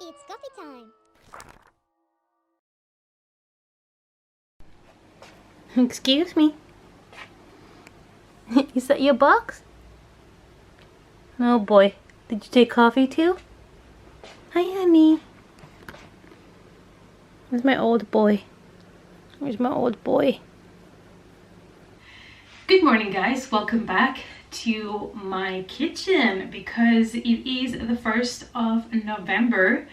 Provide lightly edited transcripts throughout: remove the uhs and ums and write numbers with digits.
It's coffee time. Excuse me. Is that your box? Oh boy. Did you take coffee too? Hi, honey. Where's my old boy? Where's my old boy? Good morning, guys. Welcome back to my kitchen because it is the 1st of November.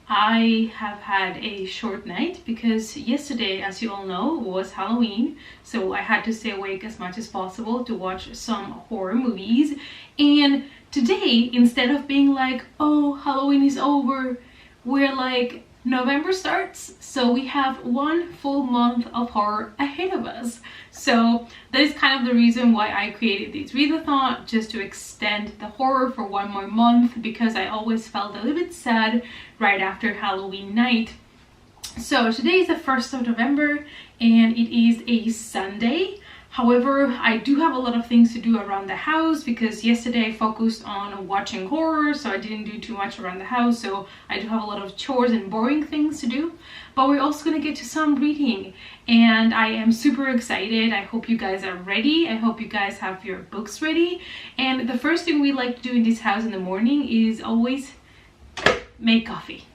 I have had a short night because yesterday, as you all know, was Halloween, so I had to stay awake as much as possible to watch some horror movies. And today, instead of being like, oh, Halloween is over, we're like, November starts, so we have one full month of horror ahead of us. So that is kind of the reason why I created this readathon, just to extend the horror for one more month, because I always felt a little bit sad right after Halloween night. So today is the 1st of November and it is a Sunday. However, I do have a lot of things to do around the house because yesterday I focused on watching horror, so I didn't do too much around the house, so I do have a lot of chores and boring things to do. But we're also gonna get to some reading and I am super excited. I hope you guys are ready. I hope you guys have your books ready. And the first thing we like to do in this house in the morning is always make coffee.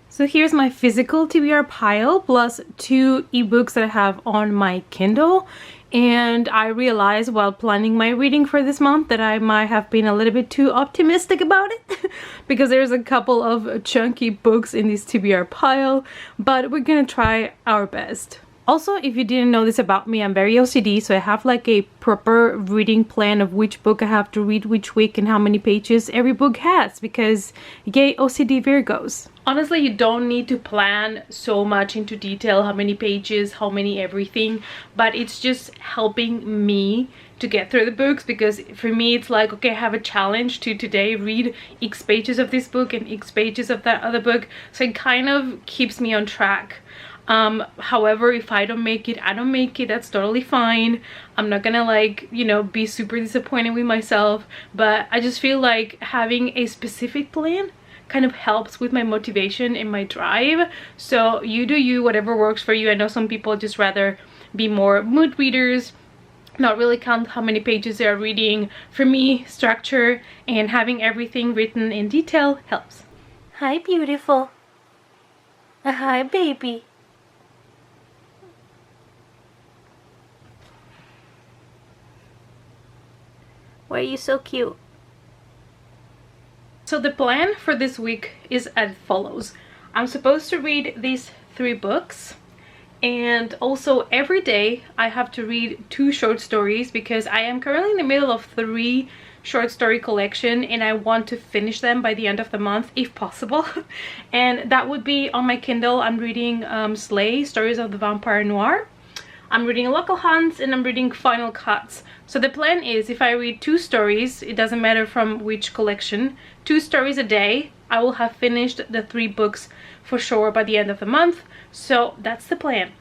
So here's my physical TBR pile plus 2 ebooks that I have on my Kindle. And I realized while planning my reading for this month that I might have been a little bit too optimistic about it because there's a couple of chunky books in this TBR pile, but we're gonna try our best. Also, if you didn't know this about me, I'm very OCD, so I have like a proper reading plan of which book I have to read which week and how many pages every book has, because yay OCD Virgos. Honestly, you don't need to plan so much into detail how many pages, how many everything, but it's just helping me to get through the books, because for me it's like, okay, I have a challenge to today read X pages of this book and X pages of that other book, so it kind of keeps me on track. However, if I don't make it, I don't make it. That's totally fine. I'm not gonna like, you know, be super disappointed with myself, but I just feel like having a specific plan kind of helps with my motivation and my drive. So you do you, whatever works for you. I know some people just rather be more mood readers, not really count how many pages they are reading. For me, structure and having everything written in detail helps. Hi, beautiful. Hi, baby. Why are you so cute? So the plan for this week is as follows. I'm supposed to read these 3 books, and also every day I have to read 2 short stories because I am currently in the middle of 3 short story collection and I want to finish them by the end of the month if possible. And that would be on my Kindle. I'm reading Slay, Stories of the Vampire Noir. I'm reading Local Hunts and I'm reading Final Cuts. So the plan is if I read 2 stories, it doesn't matter from which collection, 2 stories a day, I will have finished the 3 books for sure by the end of the month. So that's the plan.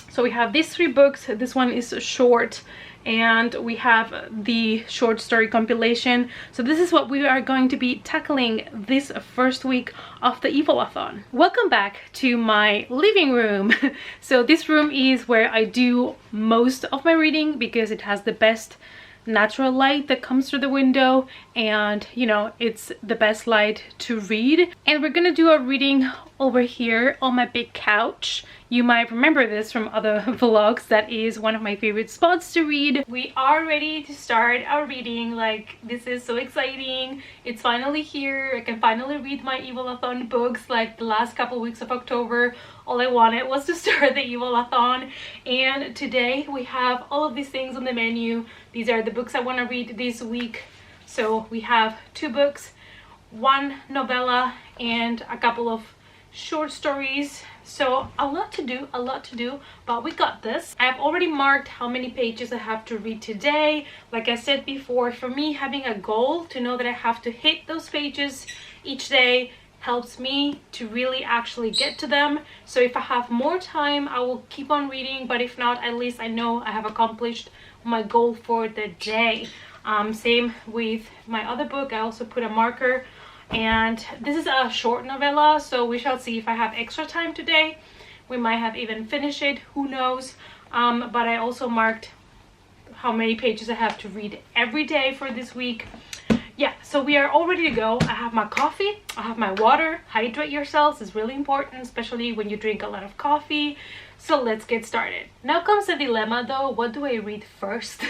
So we have these 3 books. This one is short and we have the short story compilation. So this is what we are going to be tackling this first week of the evilathon. Welcome back to my living room. So this room is where I do most of my reading because it has the best natural light that comes through the window, and you know, it's the best light to read. And we're gonna do a reading over here on my big couch. You might remember this from other vlogs. That is one of my favorite spots to read. We are ready to start our reading. Like, this is so exciting. It's finally here. I can finally read my evilathon books. Like the last couple weeks of October, all I wanted was to start the evilathon, and today we have all of these things on the menu. These are the books I want to read this week. So we have 2 books, 1 novella and a couple of short stories. So a lot to do, but we got this. I have already marked how many pages I have to read today. Like I said before, for me, having a goal to know that I have to hit those pages each day helps me to really actually get to them. So if I have more time, I will keep on reading, but if not, at least I know I have accomplished my goal for the day. Same with my other book. I also put a marker, and this is a short novella, so we shall see if I have extra time today. We might have even finished it, who knows. But I also marked how many pages I have to read every day for this week. Yeah, so we are all ready to go. I have my coffee, I have my water. Hydrate yourselves is really important, especially when you drink a lot of coffee. So let's get started. Now comes the dilemma though, what do I read first?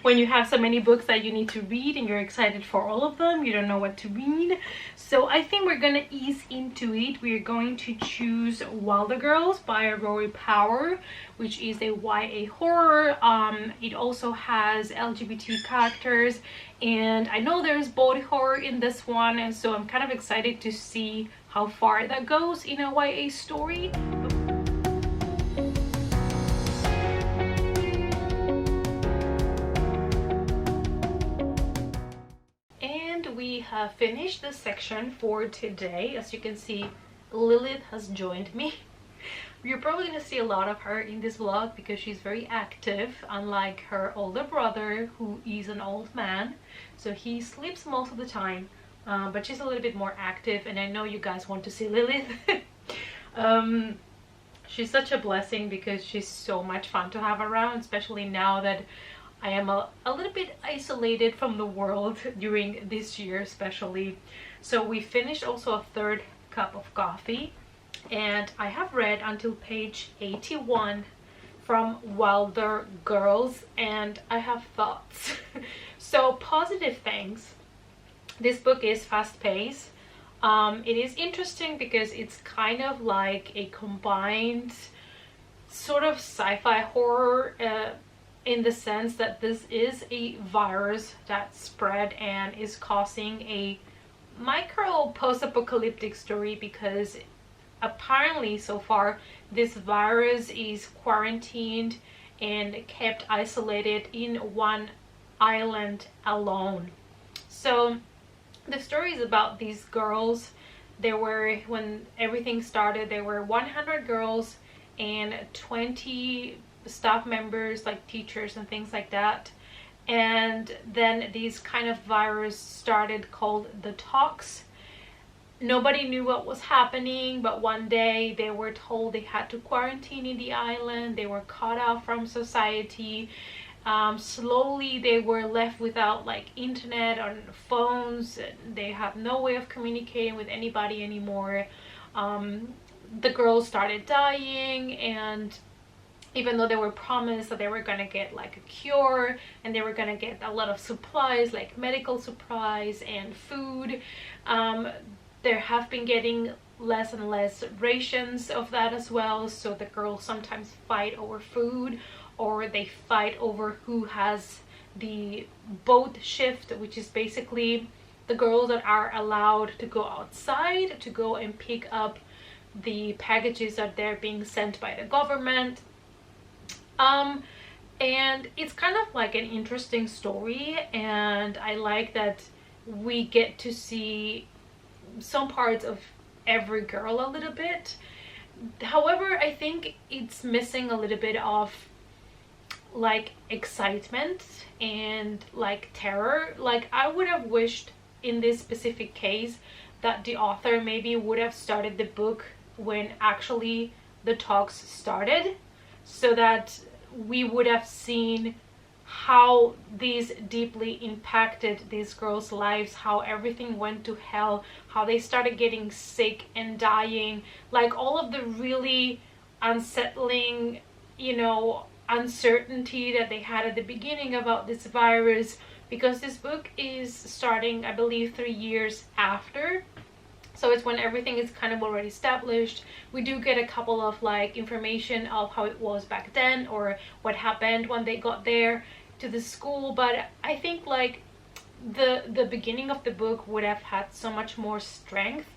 When you have so many books that you need to read and you're excited for all of them, you don't know what to read. So I think we're gonna ease into it. We're going to choose Wilder Girls by Rory Power, which is a YA horror. It also has LGBT characters, and I know there's body horror in this one, and so I'm kind of excited to see how far that goes in a YA story. We have finished the section for today. As you can see, Lilith has joined me. You're probably gonna see a lot of her in this vlog because she's very active, unlike her older brother, who is an old man, so he sleeps most of the time, but she's a little bit more active, and I know you guys want to see Lilith. She's such a blessing because she's so much fun to have around, especially now that I am a little bit isolated from the world during this year especially. So we finished also a third cup of coffee, and I have read until page 81 from Wilder Girls, and I have thoughts. So positive things. This book is fast-paced. It is interesting because it's kind of like a combined sort of sci-fi horror, in the sense that this is a virus that spread and is causing a micro post-apocalyptic story, because apparently so far this virus is quarantined and kept isolated in one island alone. So the story is about these girls. There were, when everything started, there were 100 girls and 20 staff members, like teachers and things like that. And then these kind of virus started called the THON. Nobody knew what was happening, but one day they were told they had to quarantine in the island. They were cut off from society. Slowly they were left without like internet or phones. They have no way of communicating with anybody anymore. The girls started dying, and even though they were promised that they were gonna get like a cure and they were gonna get a lot of supplies, like medical supplies and food, there have been getting less and less rations of that as well. So the girls sometimes fight over food, or they fight over who has the boat shift, which is basically the girls that are allowed to go outside to go and pick up the packages that they're being sent by the government. And it's kind of like an interesting story, and I like that we get to see some parts of every girl a little bit. However, I think it's missing a little bit of like excitement and like terror. Like I would have wished in this specific case that the author maybe would have started the book when actually the talks started, so that we would have seen how these deeply impacted these girls' lives, how everything went to hell, how they started getting sick and dying, like all of the really unsettling, you know, uncertainty that they had at the beginning about this virus, because this book is starting, I believe, 3 years after. So it's when everything is kind of already established. We do get a couple of like information of how it was back then, or what happened when they got there to the school. But I think like the beginning of the book would have had so much more strength,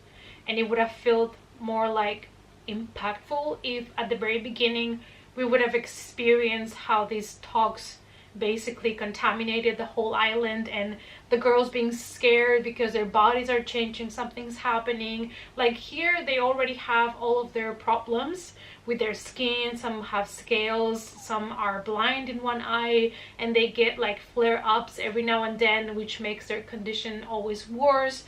and it would have felt more like impactful if at the very beginning we would have experienced how these talks basically contaminated the whole island, and the girls being scared because their bodies are changing, something's happening. Like here they already have all of their problems with their skin. Some have scales, some are blind in one eye, and they get like flare-ups every now and then, which makes their condition always worse.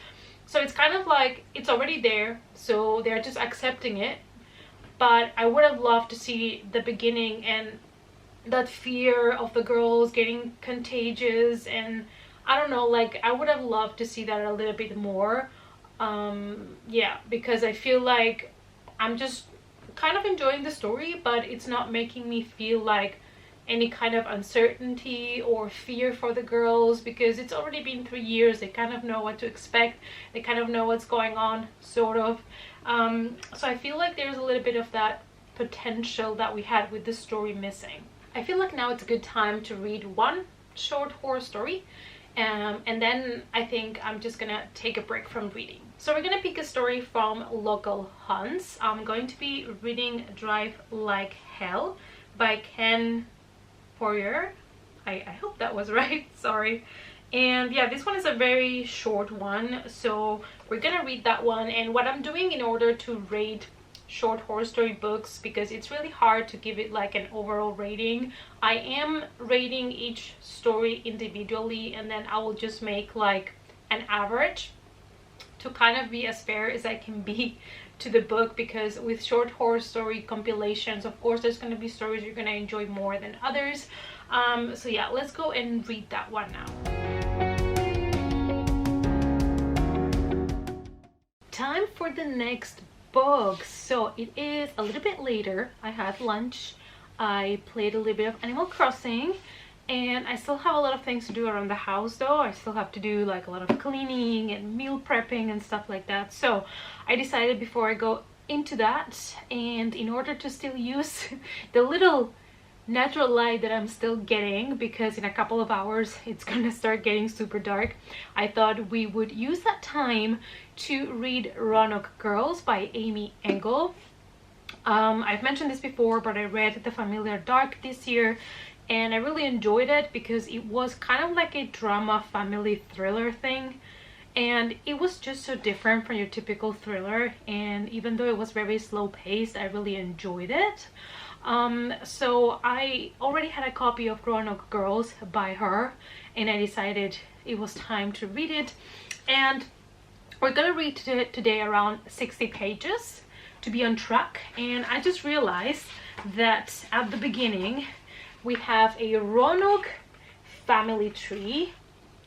So it's kind of like it's already there, so they're just accepting it. But I would have loved to see the beginning and that fear of the girls getting contagious, and I don't know, like I would have loved to see that a little bit more. Yeah, because I feel like I'm just kind of enjoying the story, but it's not making me feel like any kind of uncertainty or fear for the girls, because it's already been 3 years. They kind of know what to expect, they kind of know what's going on, sort of. So I feel like there's a little bit of that potential that we had with the story missing. I feel like now it's a good time to read one short horror story, and then I think I'm just gonna take a break from reading. So we're gonna pick a story from Local Hunts. I'm going to be reading Drive Like Hell by Ken Poirier. I hope that was right, sorry. And yeah, this one is a very short one, so we're gonna read that one. And what I'm doing in order to rate short horror story books, because it's really hard to give it like an overall rating, I am rating each story individually, and then I will just make like an average to kind of be as fair as I can be to the book. Because with short horror story compilations, of course there's going to be stories you're going to enjoy more than others. So yeah, let's go and read that one now. Time for the next book. So it is a little bit later. I had lunch, I played a little bit of Animal Crossing, and I still have a lot of things to do around the house though. I still have to do like a lot of cleaning and meal prepping and stuff like that. So I decided before I go into that, and in order to still use the little natural light that I'm still getting, because in a couple of hours it's gonna start getting super dark, I thought we would use that time to read Raunch Girls by Amy Engel. I've mentioned this before, but I read The Familiar Dark this year, and I really enjoyed it because it was kind of like a drama family thriller thing, and it was just so different from your typical thriller. And even though it was very slow paced, I really enjoyed it. So I already had a copy of Raunch Girls by her, and I decided it was time to read it. And we're gonna read today around 60 pages to be on track. And I just realized that at the beginning we have a Raunch family tree.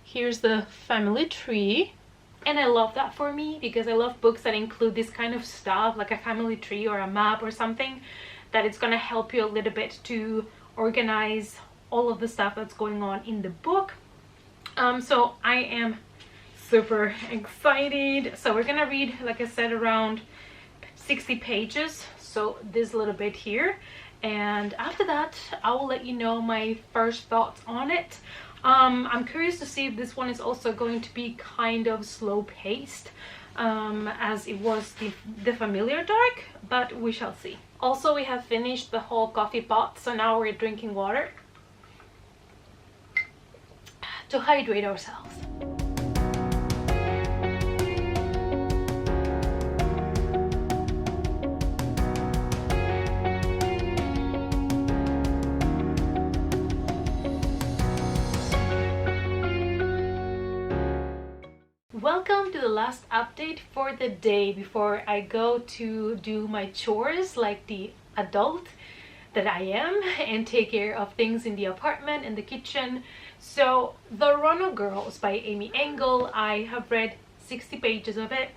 Here's the family tree, and I love that for me because I love books that include this kind of stuff, like a family tree or a map or something, that it's gonna help you a little bit to organize all of the stuff that's going on in the book. So I am super excited. So we're gonna read, like I said, around 60 pages, so this little bit here, and after that I will let you know my first thoughts on it. I'm curious to see if this one is also going to be kind of slow paced, as it was the Familiar Dark, but we shall see. Also, we have finished the whole coffee pot, so now we're drinking water to hydrate ourselves. Welcome to the last update for the day before I go to do my chores like the adult that I am and take care of things in the apartment and the kitchen. So the Raunch Girls by Amy Engel, I have read 60 pages of it,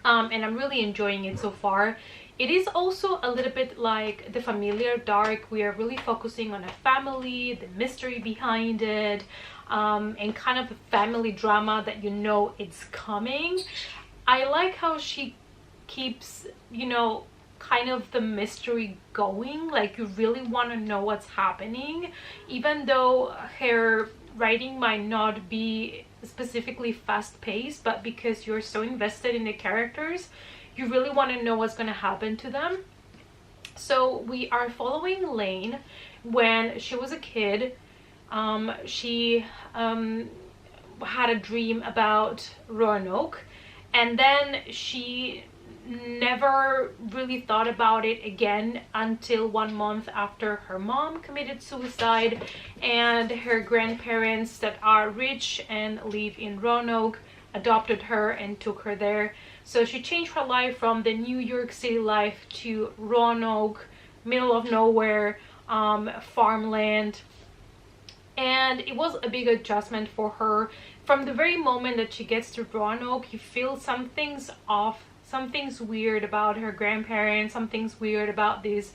and I'm really enjoying it so far. It is also a little bit like The Familiar Dark. We are really focusing on a family, the mystery behind it, and kind of a family drama that you know it's coming. I like how she keeps, you know, kind of the mystery going, like you really want to know what's happening, even though her writing might not be specifically fast-paced, but because you're so invested in the characters, you really want to know what's going to happen to them. So we are following Lane when she was a kid. she had a dream about Roanoke, and then she never really thought about it again until 1 month after her mom committed suicide, and her grandparents that are rich and live in Roanoke adopted her and took her there. So she changed her life from the New York City life to Roanoke, middle of nowhere, farmland, and it was a big adjustment for her. From the very moment that she gets to Roanoke, you feel something's off, something's weird about her grandparents, something's weird about this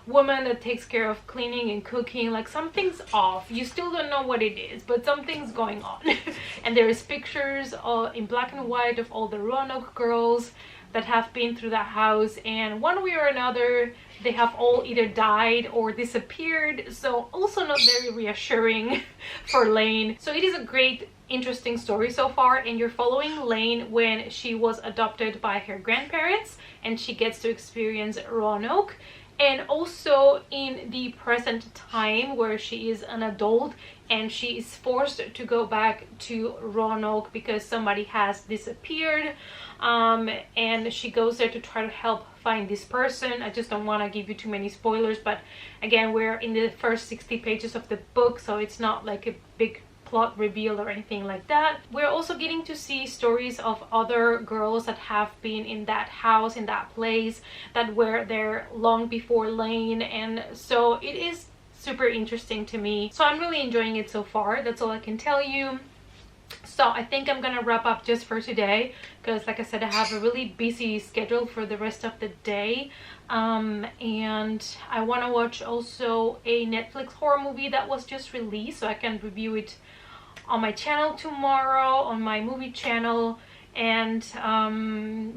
woman that takes care of cleaning and cooking. Like, something's off. You still don't know what it is, but something's going on. And there is pictures in black and white of all the Roanoke girls that have been through that house, and one way or another they have all either died or disappeared, so also not very reassuring for Lane. So it is a great, interesting story so far, and you're following Lane when she was adopted by her grandparents and she gets to experience Roanoke, and also in the present time where she is an adult and she is forced to go back to Roanoke because somebody has disappeared, and she goes there to try to help find this person. I just don't want to give you too many spoilers, but again, we're in the first 60 pages of the book, so it's not like a big plot reveal or anything like that. We're also getting to see stories of other girls that have been in that house, in that place, that were there long before Lane, and so it is super interesting to me. So I'm really enjoying it so far. That's all I can tell you. So I think I'm gonna wrap up just for today, because like I said, I have a really busy schedule for the rest of the day, and I want to watch also a Netflix horror movie that was just released, so I can review it on my channel tomorrow, on my movie channel. And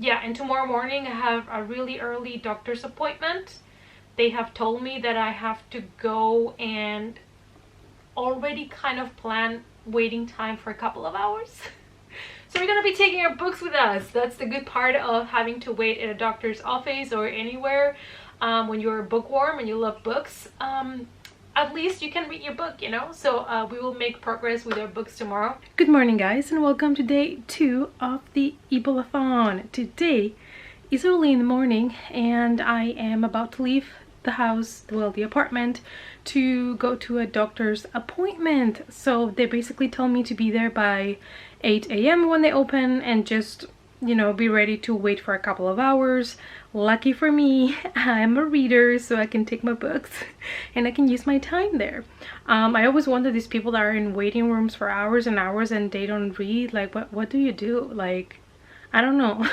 yeah, and tomorrow morning I have a really early doctor's appointment. They have told me that I have to go and already kind of plan waiting time for a couple of hours. So we're gonna be taking our books with us. That's the good part of having to wait at a doctor's office or anywhere when you're a bookworm and you love books. At least you can read your book, you know. So we will make progress with our books tomorrow. Good morning, guys, and welcome to day 2 of the evilathon. Today is early in the morning and I am about to leave the house, well, the apartment, to go to a doctor's appointment. So they basically tell me to be there by 8 a.m. when they open, and just, you know, be ready to wait for a couple of hours. Lucky for me, I'm a reader, so I can take my books and I can use my time there. I always wonder, these people that are in waiting rooms for hours and hours and they don't read, like, what do you do? Like, I don't know.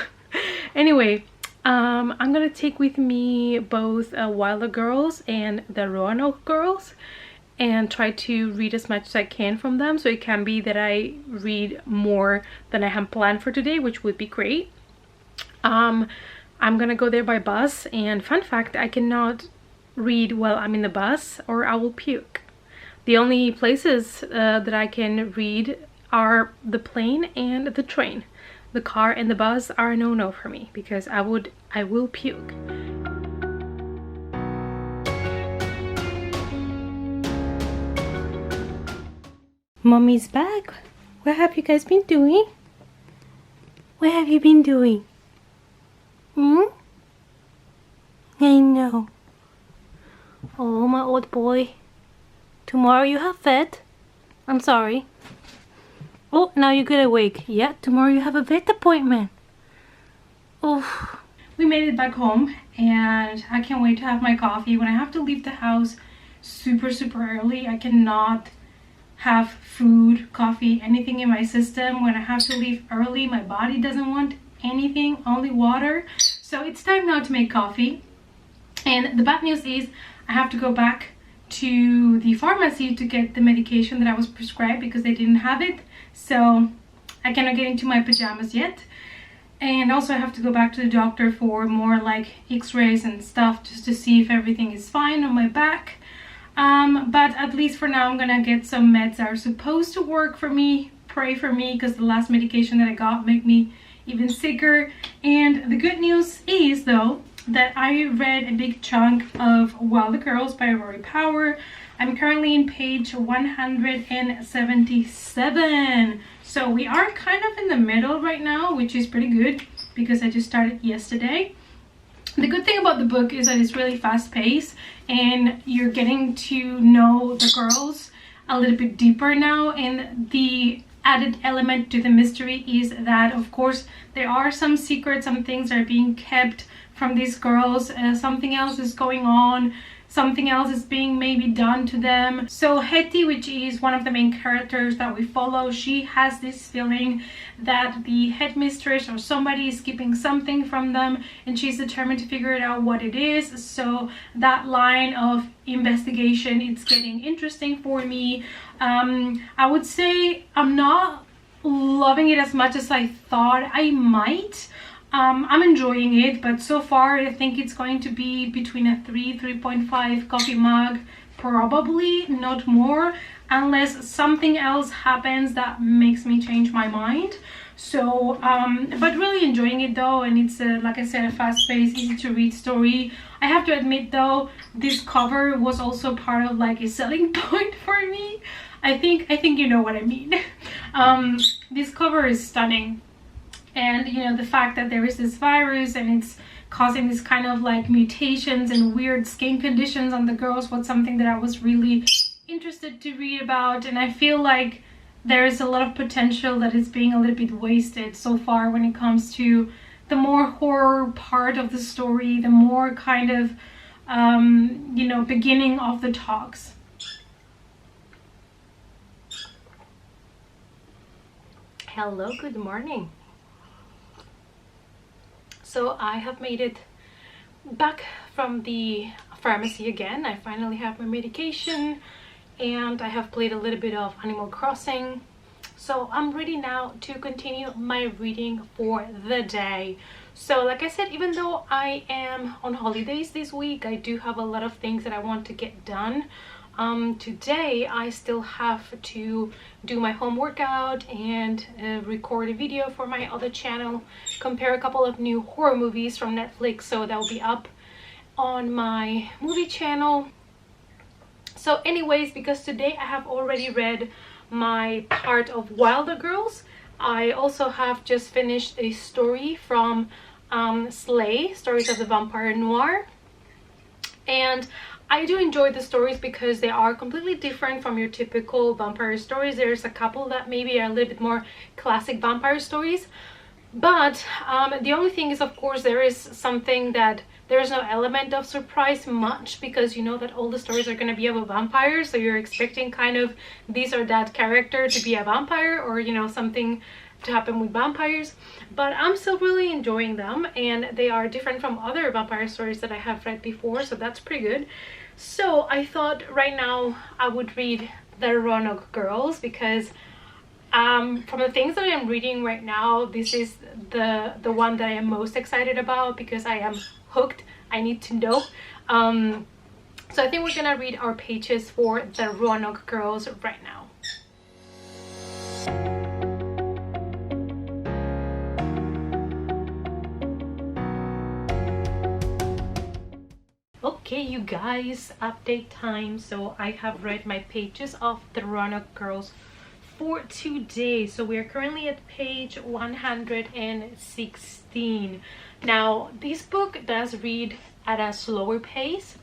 Anyway, I'm gonna take with me both WISHLIST Girls and the Raunch Girls and try to read as much as I can from them. So it can be that I read more than I have planned for today, which would be great. I'm gonna go there by bus, and fun fact, I cannot read while I'm in the bus or I will puke. The only places that I can read are the plane and the train. The car and the bus are a no-no for me because I will puke. Mommy's back. What have you guys been doing? What have you been doing? I know. Oh, my old boy. Tomorrow you have vet. I'm sorry. Oh, now you're good awake. Yeah, tomorrow you have a vet appointment. Oh, we made it back home and I can't wait to have my coffee. When I have to leave the house super early, I cannot have food, coffee, anything in my system. When I have to leave early, my body doesn't want anything, only water. So it's time now to make coffee. And the bad news is I have to go back to the pharmacy to get the medication that I was prescribed because they didn't have it. So I cannot get into my pajamas yet. And also I have to go back to the doctor for more like x-rays and stuff, just to see if everything is fine on my back. But at least for now I'm gonna get some meds that are supposed to work for me. Pray for me, because the last medication that I got made me even sicker. And the good news is, though, that I read a big chunk of Wild Girls by Rory Power. I'm currently in page 177. So we are kind of in the middle right now, which is pretty good because I just started yesterday. The good thing about the book is that it's really fast paced and you're getting to know the girls a little bit deeper now, and the added element to the mystery is that of course there are some secrets, some things that are being kept from these girls, something else is going on, something else is being maybe done to them. So Hetty, which is one of the main characters that we follow, she has this feeling that the headmistress or somebody is keeping something from them, and she's determined to figure it out what it is. So that line of investigation, it's getting interesting for me. I would say I'm not loving it as much as I thought I might. I'm enjoying it, but so far I think it's going to be between a 3.5 coffee mug, probably not more, unless something else happens that makes me change my mind. So but really enjoying it though, and it's like I said, a fast-paced, easy to read story. I have to admit though, this cover was also part of like a selling point for me. I think you know what I mean. This cover is stunning. And you know, the fact that there is this virus and it's causing this kind of like mutations and weird skin conditions on the girls was something that I was really interested to read about. And I feel like there's a lot of potential that is being a little bit wasted so far when it comes to the more horror part of the story, the more kind of you know, beginning of the talks. Hello, good morning. So I have made it back from the pharmacy again. I finally have my medication and I have played a little bit of Animal Crossing. So I'm ready now to continue my reading for the day. So like I said, even though I am on holidays this week, I do have a lot of things that I want to get done. Today I still have to do my home workout and record a video for my other channel, compare a couple of new horror movies from Netflix, so that will be up on my movie channel. So anyways, because today I have already read my part of Wilder Girls, I also have just finished a story from Slay, Stories of the Vampire Noir, and I do enjoy the stories because they are completely different from your typical vampire stories. There's a couple that maybe are a little bit more classic vampire stories, but the only thing is, of course, there is something that there's no element of surprise much, because you know that all the stories are going to be of a vampire, so you're expecting kind of this or that character to be a vampire, or you know, something to happen with vampires. But I'm still really enjoying them, and they are different from other vampire stories that I have read before, so that's pretty good. So I thought right now I would read the Raunch Girls, because from the things that I'm reading right now, this is the one that I am most excited about, because I am hooked. I need to know. So I think we're gonna read our pages for the Raunch Girls right now. Okay, you guys, update time. So I have read my pages of the Raunch Girls for today. So we are currently at page 116. Now this book does read at a slower pace,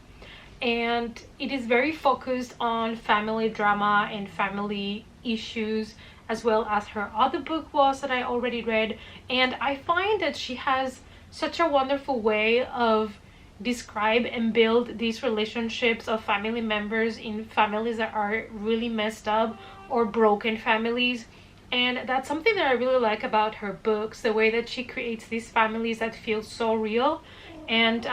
and it is very focused on family drama and family issues, as well as her other book was that I already read. And I find that she has such a wonderful way of describe and build these relationships of family members in families that are really messed up or broken families. And that's something that I really like about her books, the way that she creates these families that feel so real. And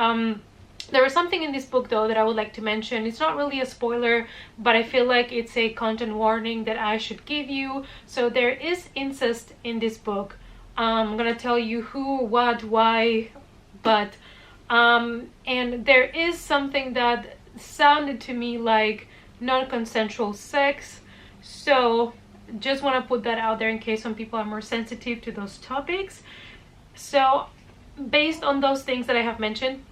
there is something in this book though that I would like to mention. It's not really a spoiler, but I feel like it's a content warning that I should give you. So there is incest in this book. I'm gonna tell you who, what, why, but and there is something that sounded to me like non-consensual sex, so just want to put that out there in case some people are more sensitive to those topics. So based on those things that I have mentioned,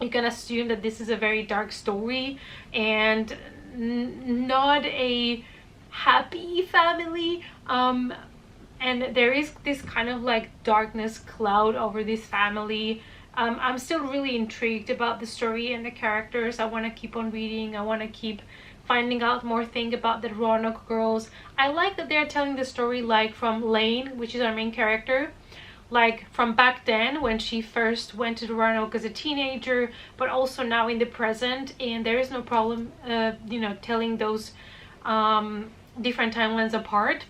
you can assume that this is a very dark story and not a happy family. And there is this kind of like darkness cloud over this family. I'm still really intrigued about the story and the characters. I want to keep on reading. I want to keep finding out more things about the Raunch Girls. I like that they're telling the story like from Lane, which is our main character, like from back then when she first went to the Raunch as a teenager, but also now in the present. And there is no problem, you know, telling those different timelines apart.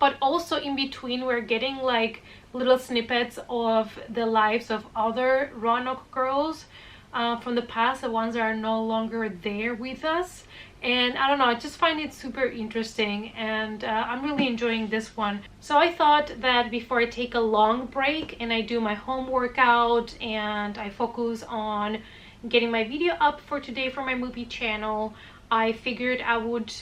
But also in between we're getting like little snippets of the lives of other Raunch girls from the past, the ones that are no longer there with us. And I don't know, I just find it super interesting, and I'm really enjoying this one. So I thought that before I take a long break and I do my home workout and I focus on getting my video up for today for my movie channel, I figured I would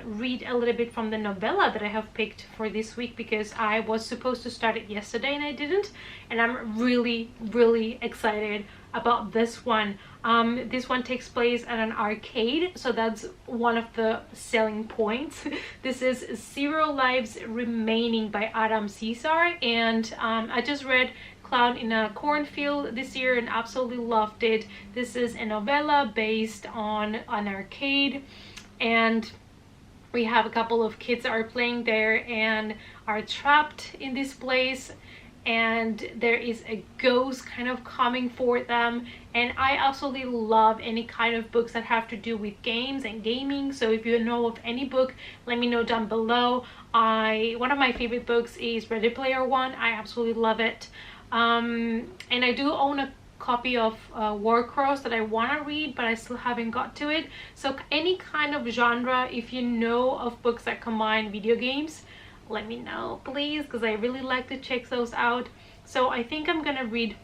read a little bit from the novella that I have picked for this week, because I was supposed to start it yesterday and I didn't, and I'm really excited about this one. This one takes place at an arcade, so that's one of the selling points. This is 0 Lives Remaining by Adam Cesar, and I just read Clown in a Cornfield this year and absolutely loved it. This is a novella based on an arcade, and we have a couple of kids that are playing there and are trapped in this place, and there is a ghost kind of coming for them. And I absolutely love any kind of books that have to do with games and gaming, so if you know of any book, let me know down below. One of my favorite books is Ready Player One. I absolutely love it. And I do own a copy of Warcross that I want to read, but I still haven't got to it. So any kind of genre, if you know of books that combine video games, let me know please, because I really like to check those out. So I think I'm gonna read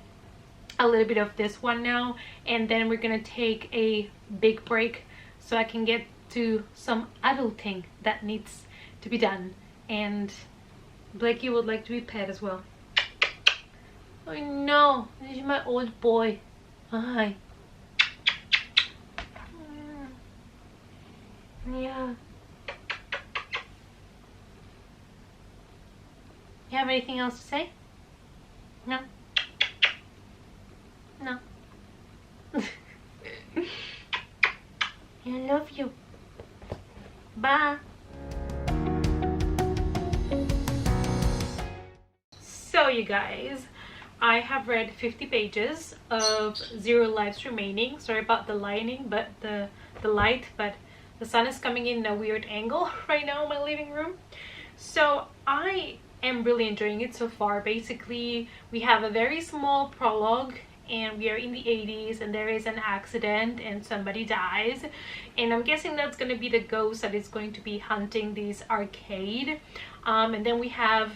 a little bit of this one now, and then we're gonna take a big break so I can get to some adulting that needs to be done. And Blakey would like to be pet as well. I know, this is my old boy. Hi. Yeah. You have anything else to say? No? No. I love you. Bye. So you guys, I have read 50 pages of 0 Lives Remaining. Sorry about the lighting, but the light, but the sun is coming in a weird angle right now in my living room. So I am really enjoying it so far. Basically, we have a very small prologue, and we are in the 80s, and there is an accident and somebody dies, and I'm guessing that's going to be the ghost that is going to be hunting this arcade. And then we have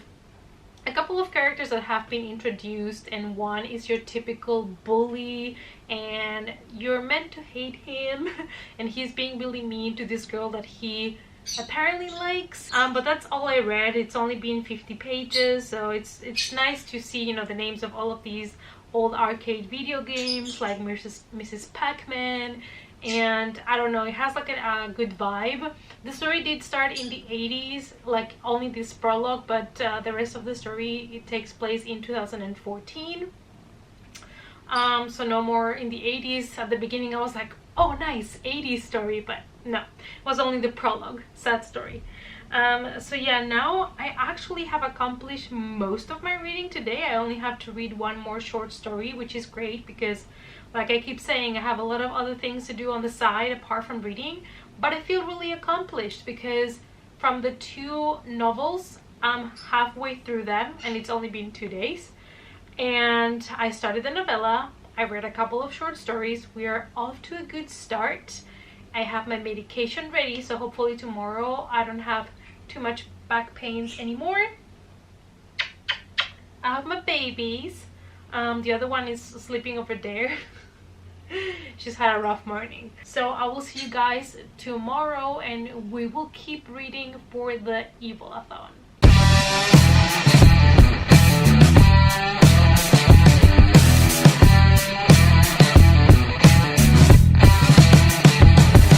a couple of characters that have been introduced, and one is your typical bully, and you're meant to hate him and he's being really mean to this girl that he apparently likes. But that's all I read. It's only been 50 pages, so it's nice to see, you know, the names of all of these old arcade video games like Mrs. Pac-Man, and I don't know, it has like a good vibe. The story did start in the 80s, like only this prologue, but the rest of the story, it takes place in 2014. So no more in the 80s. At the beginning I was like, oh nice, 80s story, but no, it was only the prologue. Sad story. So yeah, now I actually have accomplished most of my reading today. I only have to read one more short story, which is great because, like I keep saying, I have a lot of other things to do on the side apart from reading. But I feel really accomplished because from the 2 novels, I'm halfway through them, and it's only been 2 days. And I started the novella. I read a couple of short stories. We are off to a good start. I have my medication ready, so hopefully tomorrow I don't have too much back pains anymore. I have my babies. The other one is sleeping over there. She's had a rough morning. So I will see you guys tomorrow, and we will keep reading for the evilathon.